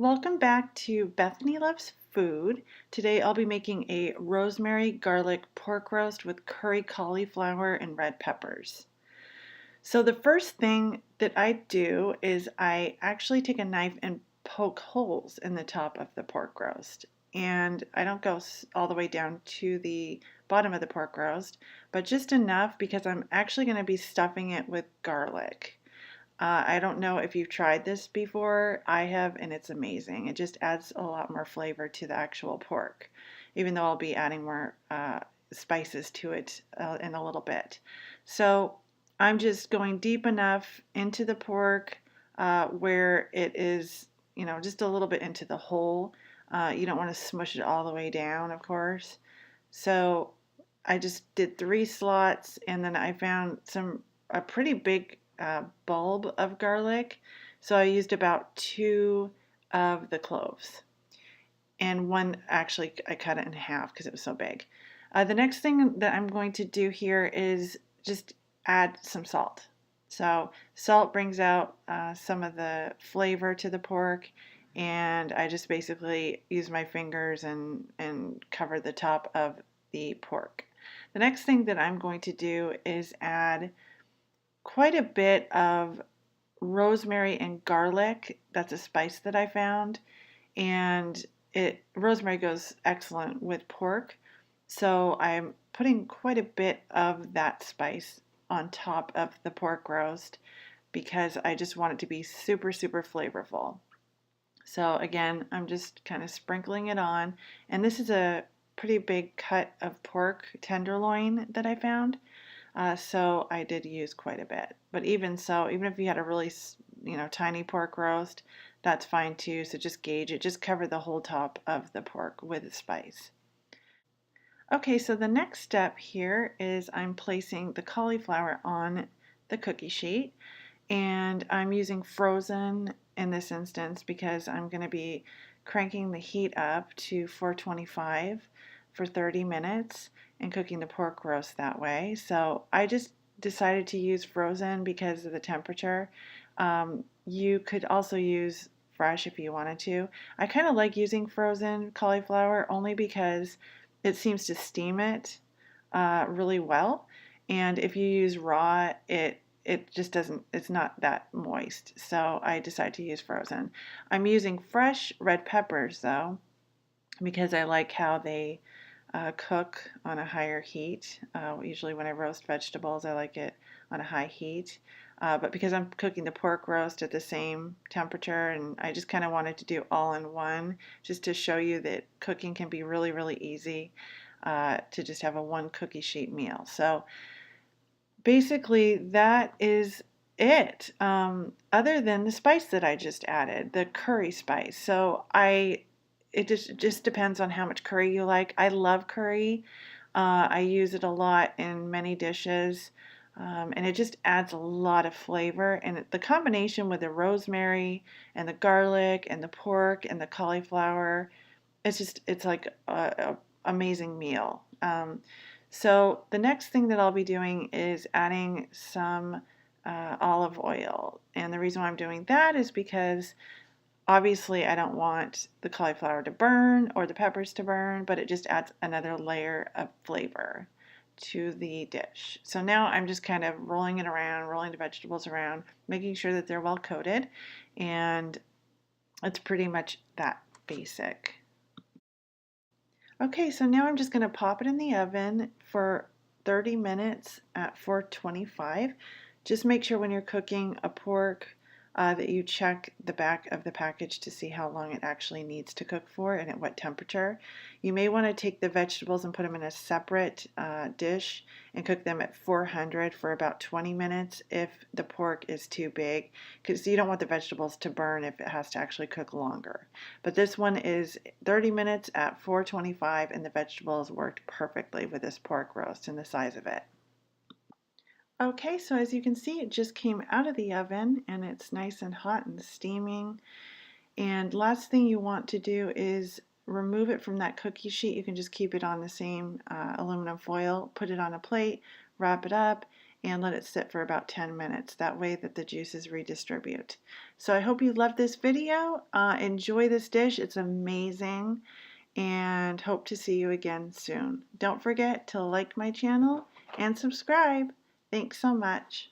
Welcome back to Bethany Loves Food. Today I'll be making a rosemary garlic pork roast with curry cauliflower and red peppers. So the first thing that I do is I actually take a knife and poke holes in the top of the pork roast. And I don't go all the way down to the bottom of the pork roast, but just enough because I'm actually going to be stuffing it with garlic. I don't know if you've tried this before. I have, and it's amazing. It just adds a lot more flavor to the actual pork, even though I'll be adding more spices to it in a little bit. So I'm just going deep enough into the pork where it is, just a little bit into the hole. You don't want to smush it all the way down, of course. So I just did 3 slots, and then I found a pretty big bulb of garlic. So I used about 2 of the cloves. And one, actually, I cut it in half because it was so big. The next thing that I'm going to do here is just add some salt. So salt brings out some of the flavor to the pork, and I just basically use my fingers and cover the top of the pork. The next thing that I'm going to do is add quite a bit of rosemary and garlic. That's a spice that I found, and rosemary goes excellent with pork. So I'm putting quite a bit of that spice on top of the pork roast because I just want it to be super, super flavorful. So again, I'm just kind of sprinkling it on, and this is a pretty big cut of pork tenderloin that I found. So I did use quite a bit. But even so, even if you had a really, tiny pork roast, that's fine too. So just gauge it. Just cover the whole top of the pork with the spice. Okay, so the next step here is I'm placing the cauliflower on the cookie sheet, and I'm using frozen in this instance because I'm going to be cranking the heat up to 425 for 30 minutes and cooking the pork roast that way. So I just decided to use frozen because of the temperature. You could also use fresh if you wanted to. I kind of like using frozen cauliflower only because it seems to steam it really well. And if you use raw, it just doesn't, it's not that moist. So I decided to use frozen. I'm using fresh red peppers though, because I like how they cook on a higher heat. Usually when I roast vegetables, I like it on a high heat. But because I'm cooking the pork roast at the same temperature, and I just kind of wanted to do all in one, just to show you that cooking can be really, really easy to just have a one cookie sheet meal. So basically that is it, other than the spice that I just added, the curry spice. So it just depends on how much curry you like. I love curry. I use it a lot in many dishes, and it just adds a lot of flavor. And the combination with the rosemary and the garlic and the pork and the cauliflower, it's like a amazing meal. So the next thing that I'll be doing is adding some olive oil. And the reason why I'm doing that is because obviously I don't want the cauliflower to burn or the peppers to burn, but it just adds another layer of flavor to the dish. So now I'm just kind of rolling it around, rolling the vegetables around, making sure that they're well coated, and it's pretty much that basic. Okay, so now I'm just going to pop it in the oven for 30 minutes at 425. Just make sure when you're cooking a pork that you check the back of the package to see how long it actually needs to cook for and at what temperature. You may want to take the vegetables and put them in a separate dish and cook them at 400 for about 20 minutes if the pork is too big, because you don't want the vegetables to burn if it has to actually cook longer. But this one is 30 minutes at 425, and the vegetables worked perfectly with this pork roast and the size of it. Okay, so as you can see, it just came out of the oven and it's nice and hot and steaming. And last thing you want to do is remove it from that cookie sheet. You can just keep it on the same aluminum foil, put it on a plate, wrap it up, and let it sit for about 10 minutes. That way that the juices redistribute. So I hope you love this video. Enjoy this dish. It's amazing, and hope to see you again soon. Don't forget to like my channel and subscribe. Thanks so much.